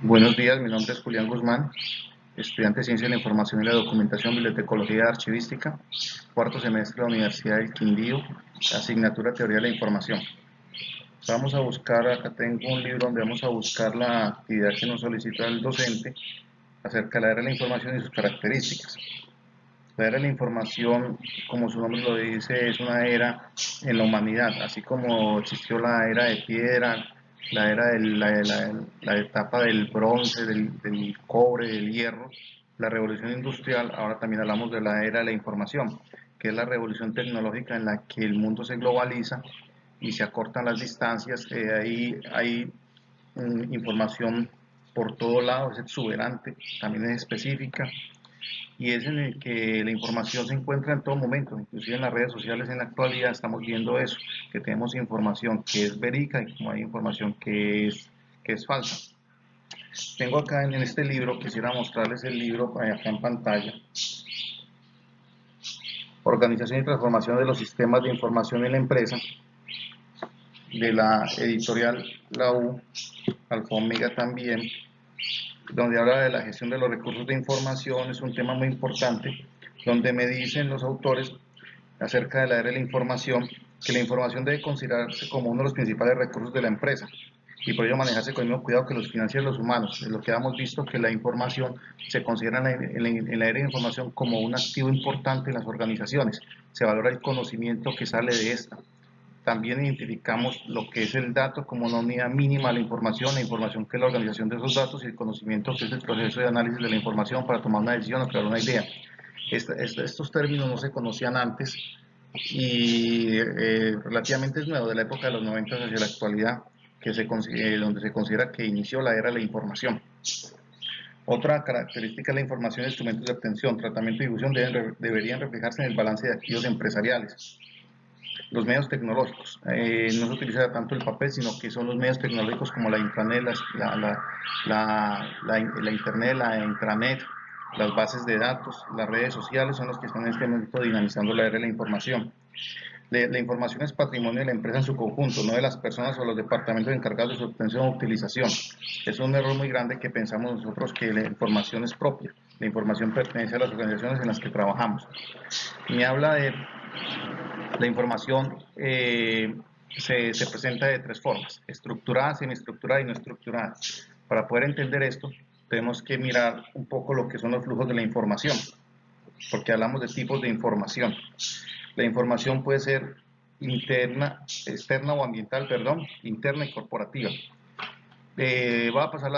Buenos días, mi nombre es Julián Guzmán, estudiante de Ciencia de la Información y la Documentación, Bibliotecología y Archivística, cuarto semestre de la Universidad del Quindío, asignatura Teoría de la Información. Vamos a buscar, acá tengo un libro donde vamos a buscar la actividad que nos solicita el docente acerca de la era de la información y sus características. La era de la información, como su nombre lo dice, es una era en la humanidad, así como existió la era de piedra, la etapa del bronce, del cobre, del hierro, la revolución industrial. Ahora también hablamos de la era de la información, que es la revolución tecnológica en la que el mundo se globaliza y se acortan las distancias. Ahí hay información por todo lado, es exuberante, también es específica, y es en el que la información se encuentra en todo momento, inclusive en las redes sociales. En la actualidad estamos viendo eso, que tenemos información que es verídica y como hay información que es falsa. Tengo acá en este libro, quisiera mostrarles el libro acá en pantalla, Organización y Transformación de los Sistemas de Información en la Empresa, de la editorial La U, Alfa Omega también, donde habla de la gestión de los recursos de información. Es un tema muy importante, donde me dicen los autores acerca de la era de la información, que la información debe considerarse como uno de los principales recursos de la empresa y por ello manejarse con el mismo cuidado que los financieros y los humanos. Es lo que hemos visto, que la información se considera en la era de la información como un activo importante en las organizaciones. Se valora el conocimiento que sale de esta. También identificamos lo que es el dato como una unidad mínima de la información que es la organización de esos datos, y el conocimiento que es el proceso de análisis de la información para tomar una decisión o crear una idea. Estos términos no se conocían antes y relativamente es nuevo, de la época de los 90 hacia la actualidad, donde se considera que inició la era de la información. Otra característica de la información: instrumentos de obtención, tratamiento y difusión deberían reflejarse en el balance de activos empresariales. Los medios tecnológicos, no se utiliza tanto el papel, sino que son los medios tecnológicos como la intranet, la internet, la intranet, las bases de datos, las redes sociales son los que están en este momento dinamizando la era de la información. La información es patrimonio de la empresa en su conjunto, no de las personas o los departamentos encargados de su obtención o utilización. Es un error muy grande que pensamos nosotros que la información es propia. La información pertenece a las organizaciones en las que trabajamos. Me habla de la información, se presenta de tres formas: estructurada, semiestructurada y no estructurada. Para poder entender esto, tenemos que mirar un poco lo que son los flujos de la información, porque hablamos de tipos de información. La información puede ser interna, externa o ambiental, perdón, interna y corporativa. Va a pasar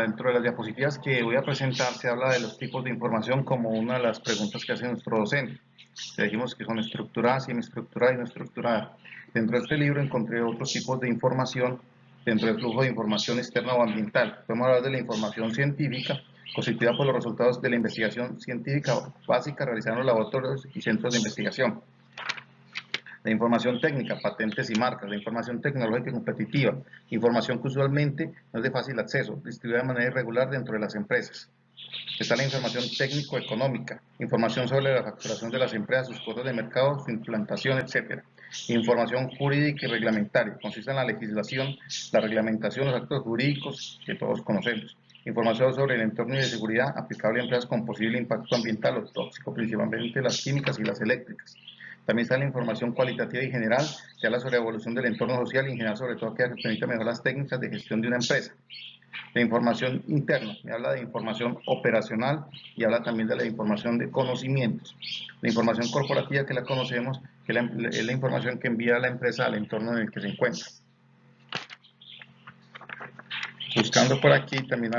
dentro de las diapositivas que voy a presentar se habla de los tipos de información como una de las preguntas que hace nuestro docente. Le dijimos que son estructuradas, semiestructuradas y no estructuradas. Dentro de este libro encontré otros tipos de información dentro del flujo de información externa o ambiental. Podemos hablar de la información científica, constituida por los resultados de la investigación científica básica realizada en los laboratorios y centros de investigación. La información técnica, patentes y marcas. La información tecnológica y competitiva, información que usualmente no es de fácil acceso, distribuida de manera irregular dentro de las empresas. Está la información técnico-económica, información sobre la facturación de las empresas, sus cuotas de mercado, su implantación, etc. Información jurídica y reglamentaria, consiste en la legislación, la reglamentación, los actos jurídicos que todos conocemos. Información sobre el entorno y de seguridad aplicable a empresas con posible impacto ambiental o tóxico, principalmente las químicas y las eléctricas. También está la información cualitativa y general, que habla sobre la evolución del entorno social y en general sobre todo aquella que permite mejorar las técnicas de gestión de una empresa. La información interna, me habla de información operacional y habla también de la información de conocimientos. La información corporativa, que la conocemos, que es la información que envía la empresa al entorno en el que se encuentra. Buscando por aquí también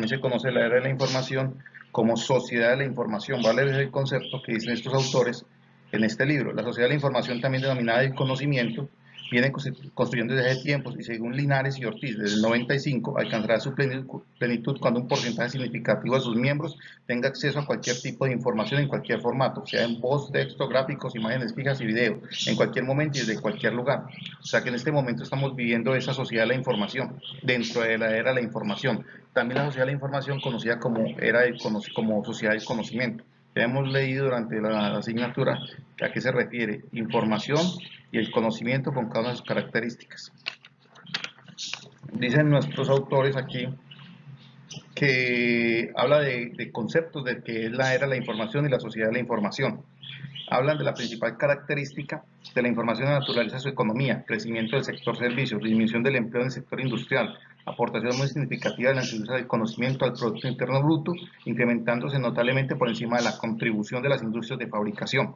se conoce la era de la información como sociedad de la información. Vale el concepto que dicen estos autores en este libro. La sociedad de la información, también denominada el conocimiento, viene construyendo desde hace tiempos, y según Linares y Ortiz, desde el 95 alcanzará su plenitud cuando un porcentaje significativo de sus miembros tenga acceso a cualquier tipo de información en cualquier formato, sea en voz, texto, gráficos, imágenes fijas y video, en cualquier momento y desde cualquier lugar. O sea que en este momento estamos viviendo esa sociedad de la información, dentro de la era de la información. También la sociedad de la información, conocida como como sociedad del conocimiento. Ya hemos leído durante la asignatura a qué se refiere información y el conocimiento con cada una de sus características. Dicen nuestros autores aquí que habla de conceptos de que es la era de la información y la sociedad de la información. Hablan de la principal característica de la información de naturaleza su economía, crecimiento del sector servicios, disminución del empleo en el sector industrial, aportación muy significativa de la industria del conocimiento al Producto Interno Bruto, incrementándose notablemente por encima de la contribución de las industrias de fabricación.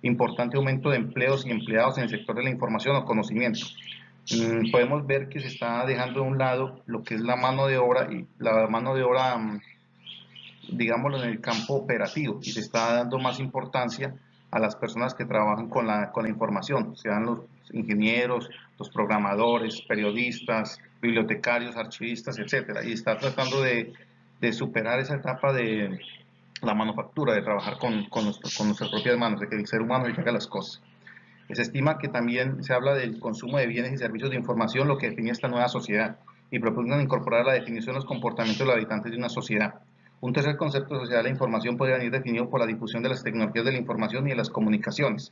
Importante aumento de empleos y empleados en el sector de la información o conocimiento. Podemos ver que se está dejando de un lado lo que es la mano de obra y la mano de obra, digámoslo, en el campo operativo, y se está dando más importancia a las personas que trabajan con la información, sean los ingenieros, los programadores, periodistas, bibliotecarios, archivistas, etcétera, y está tratando de superar esa etapa de la manufactura, de trabajar con nuestras propias manos, de que el ser humano haga las cosas. Se estima que también se habla del consumo de bienes y servicios de información, lo que define esta nueva sociedad, y propugnan incorporar la definición de los comportamientos de los habitantes de una sociedad. Un tercer concepto de sociedad de la información podría venir definido por la difusión de las tecnologías de la información y de las comunicaciones,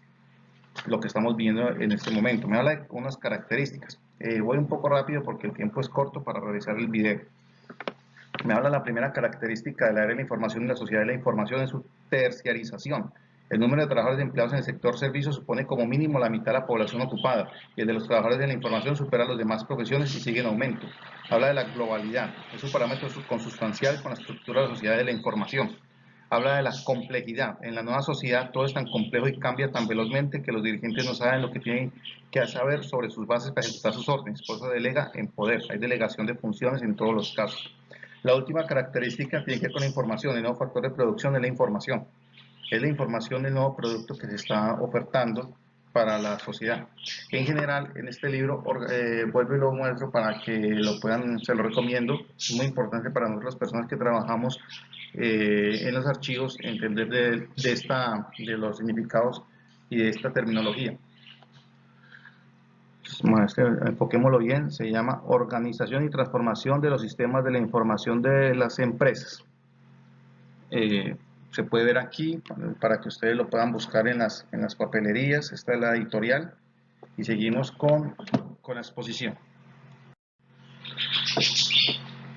lo que estamos viendo en este momento. Me habla de unas características. Voy un poco rápido porque el tiempo es corto para realizar el video. Me habla la primera característica de la era de la información y la sociedad de la información en su terciarización. El número de trabajadores empleados en el sector servicios supone como mínimo la mitad de la población ocupada, y el de los trabajadores de la información supera a las demás profesiones y sigue en aumento. Habla de la globalidad, es un parámetro consustancial con la estructura de la sociedad de la información. Habla de la complejidad. En la nueva sociedad todo es tan complejo y cambia tan velozmente que los dirigentes no saben lo que tienen que saber sobre sus bases para ejecutar sus órdenes. Por eso delega en poder. Hay delegación de funciones en todos los casos. La última característica tiene que ver con la información. El nuevo factor de producción es la información. Es la información del nuevo producto que se está ofertando para la sociedad. En general, en este libro, vuelvo y lo muestro para que lo puedan, se lo recomiendo. Es muy importante para nosotros, las personas que trabajamos en los archivos, entender de los significados y de esta terminología. Enfoquémoslo bien, se llama Organización y Transformación de los Sistemas de la Información de las Empresas. Se puede ver aquí para que ustedes lo puedan buscar en las papelerías. Esta es la editorial y seguimos con la exposición.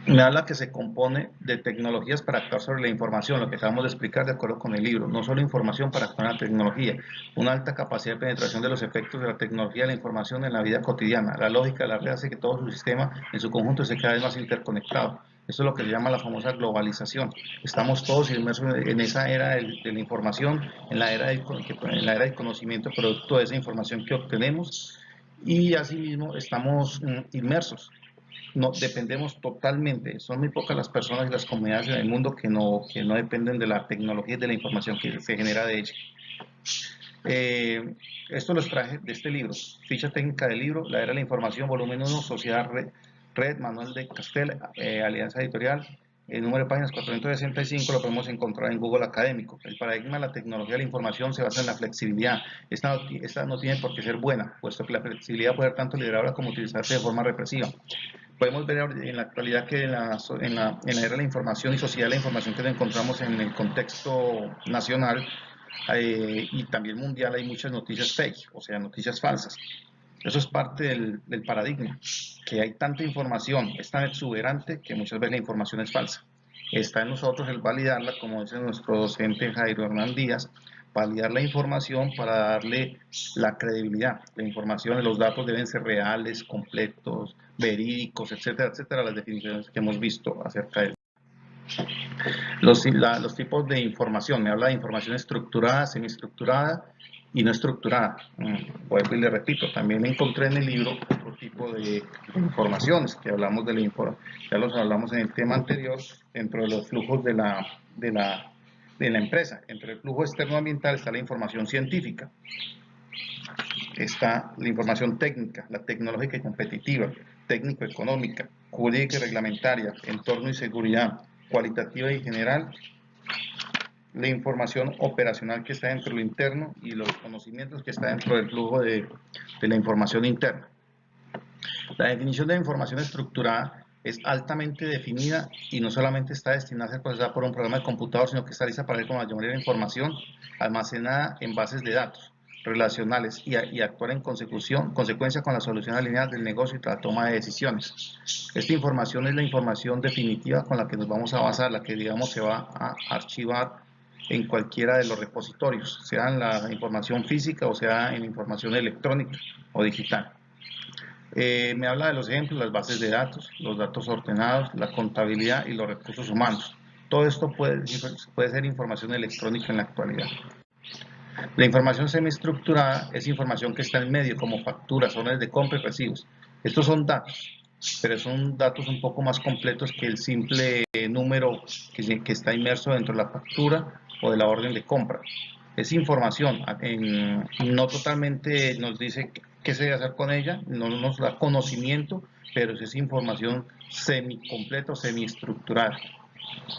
Me habla que se compone de tecnologías para actuar sobre la información, lo que acabamos de explicar de acuerdo con el libro. No solo información para actuar en la tecnología, una alta capacidad de penetración de los efectos de la tecnología y la información en la vida cotidiana. La lógica de la red hace que todo su sistema en su conjunto esté cada vez más interconectado. Esto es lo que se llama la famosa globalización. Estamos todos inmersos en esa era de la información, en la era del conocimiento producto de esa información que obtenemos, y asimismo estamos inmersos. No, dependemos totalmente. Son muy pocas las personas y las comunidades en el mundo que no dependen de la tecnología y de la información que se genera de ella. Esto los traje de este libro, ficha técnica del libro, La Era de la Información, volumen 1, Sociedad Red, Manuel de Castel, Alianza Editorial. El número de páginas 465 lo podemos encontrar en Google Académico. El paradigma de la tecnología de la información se basa en la flexibilidad. Esta no tiene por qué ser buena, puesto que la flexibilidad puede ser tanto liderada como utilizarse de forma represiva. Podemos ver en la actualidad que en la era de la información y sociedad de la información que encontramos en el contexto nacional y también mundial, hay muchas noticias fake, o sea, noticias falsas. Eso es parte del paradigma, que hay tanta información, es tan exuberante que muchas veces la información es falsa. Está en nosotros el validarla, como dice nuestro docente Jairo Hernán Díaz, validar la información para darle la credibilidad. La información, los datos deben ser reales, completos, verídicos, etcétera, etcétera, las definiciones que hemos visto acerca de eso. Los tipos de información, me habla de información estructurada, semiestructurada y no estructurada. Vuelvo y le repito, también encontré en el libro otro tipo de informaciones que hablamos ya los hablamos en el tema anterior, dentro de los flujos de la empresa. Entre el flujo externo ambiental está la información científica, está la información técnica, la tecnológica y competitiva, técnico-económica, jurídica y reglamentaria, entorno y seguridad, cualitativa y general, la información operacional que está dentro de lo interno y los conocimientos que está dentro del flujo de la información interna. La definición de la información estructurada es altamente definida y no solamente está destinada a ser procesada por un programa de computador, sino que está lista para ir con la mayoría de información almacenada en bases de datos. relacionales y actuar en consecuencia con la solución alineada del negocio y la toma de decisiones. Esta información es la información definitiva con la que nos vamos a basar, la que digamos se va a archivar en cualquiera de los repositorios, sea en la información física o sea en información electrónica o digital. Me habla de los ejemplos, las bases de datos, los datos ordenados, la contabilidad y los recursos humanos. Todo esto puede ser información electrónica en la actualidad. La información semiestructurada es información que está en medio, como facturas, órdenes de compra y recibos. Estos son datos, pero son datos un poco más completos que el simple número que está inmerso dentro de la factura o de la orden de compra. Es información, no totalmente nos dice qué se debe hacer con ella, no nos da conocimiento, pero es información semicompleta o semiestructurada.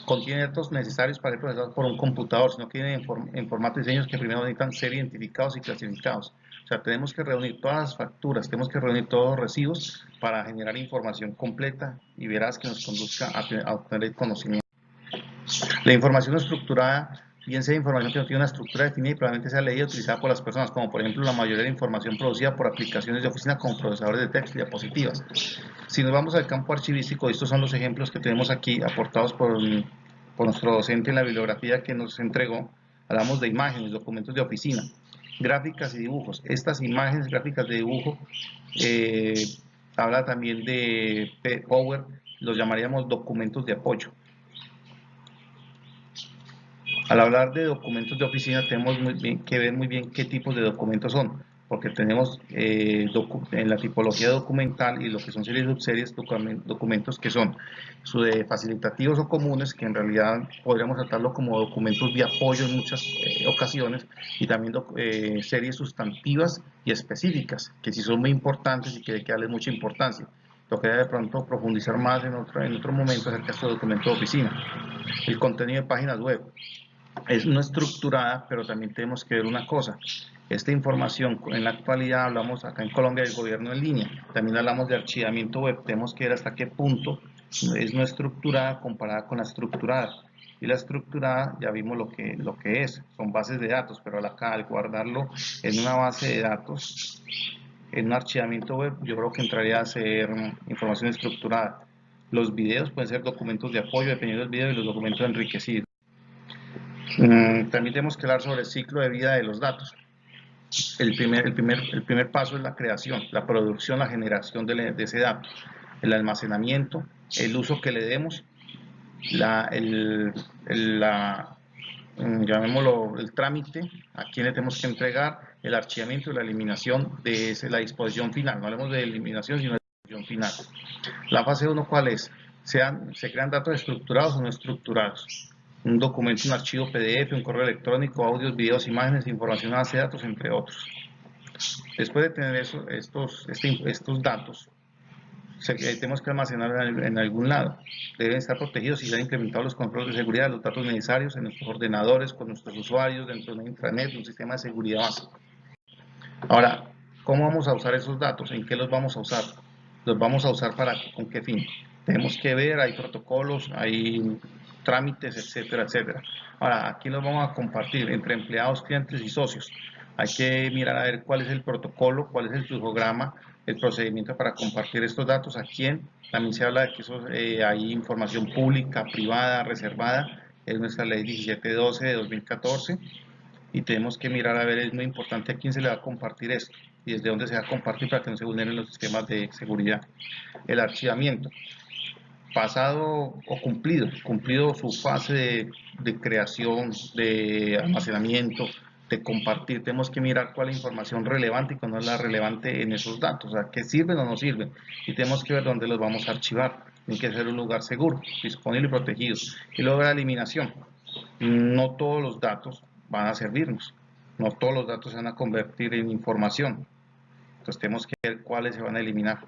Contiene datos necesarios para ser procesados por un computador, sino que viene en formato de diseños que primero necesitan ser identificados y clasificados. O sea, tenemos que reunir todas las facturas, tenemos que reunir todos los recibos para generar información completa y veraz que nos conduzca a obtener el conocimiento. La información estructurada, bien sea información que no tiene una estructura definida y probablemente sea leída y utilizada por las personas, como por ejemplo la mayoría de la información producida por aplicaciones de oficina como procesadores de texto y diapositivas. Si nos vamos al campo archivístico, estos son los ejemplos que tenemos aquí aportados por nuestro docente en la bibliografía que nos entregó. Hablamos de imágenes, documentos de oficina, gráficas y dibujos. Estas imágenes, gráficas de dibujo, habla también de Power, los llamaríamos documentos de apoyo. Al hablar de documentos de oficina tenemos que ver muy bien qué tipos de documentos son, porque tenemos en la tipología documental y lo que son series y subseries, documentos que son facilitativos o comunes, que en realidad podríamos tratarlo como documentos de apoyo en muchas ocasiones, y también series sustantivas y específicas, que sí son muy importantes y que hay que darle mucha importancia. Tocaría de pronto profundizar más en otro momento acerca de estos documentos de oficina. El contenido de páginas web es no estructurada, pero también tenemos que ver una cosa. Esta información, en la actualidad hablamos acá en Colombia del gobierno en línea, también hablamos de archivamiento web, tenemos que ver hasta qué punto es no estructurada comparada con la estructurada. Y la estructurada ya vimos lo que es, son bases de datos, pero acá al guardarlo en una base de datos, en un archivamiento web, yo creo que entraría a ser información estructurada. Los videos pueden ser documentos de apoyo dependiendo del video y los documentos enriquecidos. También tenemos que hablar sobre el ciclo de vida de los datos. El primer paso es la creación, la producción, la generación de ese dato, el almacenamiento, el uso que le demos, llamémoslo el trámite, a quién le tenemos que entregar, el archivamiento y la eliminación de la disposición final. No hablemos de eliminación, sino de disposición final. La fase 1, ¿cuál es? Se crean datos estructurados o no estructurados. Un documento, un archivo PDF, un correo electrónico, audios, videos, imágenes, información a base de datos, entre otros. Después de tener estos datos, tenemos que almacenarlos en algún lado. Deben estar protegidos y se han implementado los controles de seguridad, los datos necesarios en nuestros ordenadores, con nuestros usuarios, dentro de una intranet, un sistema de seguridad básico. Ahora, ¿cómo vamos a usar esos datos? ¿En qué los vamos a usar? ¿Los vamos a usar con qué fin? Tenemos que ver, hay protocolos, hay trámites, etcétera, etcétera. Ahora, aquí los vamos a compartir entre empleados, clientes y socios. Hay que mirar a ver cuál es el protocolo, cuál es el flujograma, el procedimiento para compartir estos datos, a quién. También se habla de que hay información pública, privada, reservada, es nuestra ley 1712 de 2014. Y tenemos que mirar a ver, es muy importante a quién se le va a compartir esto y desde dónde se va a compartir para que no se vulneren los sistemas de seguridad. El archivamiento, pasado o cumplido su fase de creación, de almacenamiento, de compartir, tenemos que mirar cuál es la información relevante y cuál no es la relevante en esos datos, o sea, qué sirven o no sirven, y tenemos que ver dónde los vamos a archivar. Tiene que ser un lugar seguro, disponible y protegido. Y luego la eliminación. No todos los datos van a servirnos, no todos los datos se van a convertir en información, entonces tenemos que ver cuáles se van a eliminar.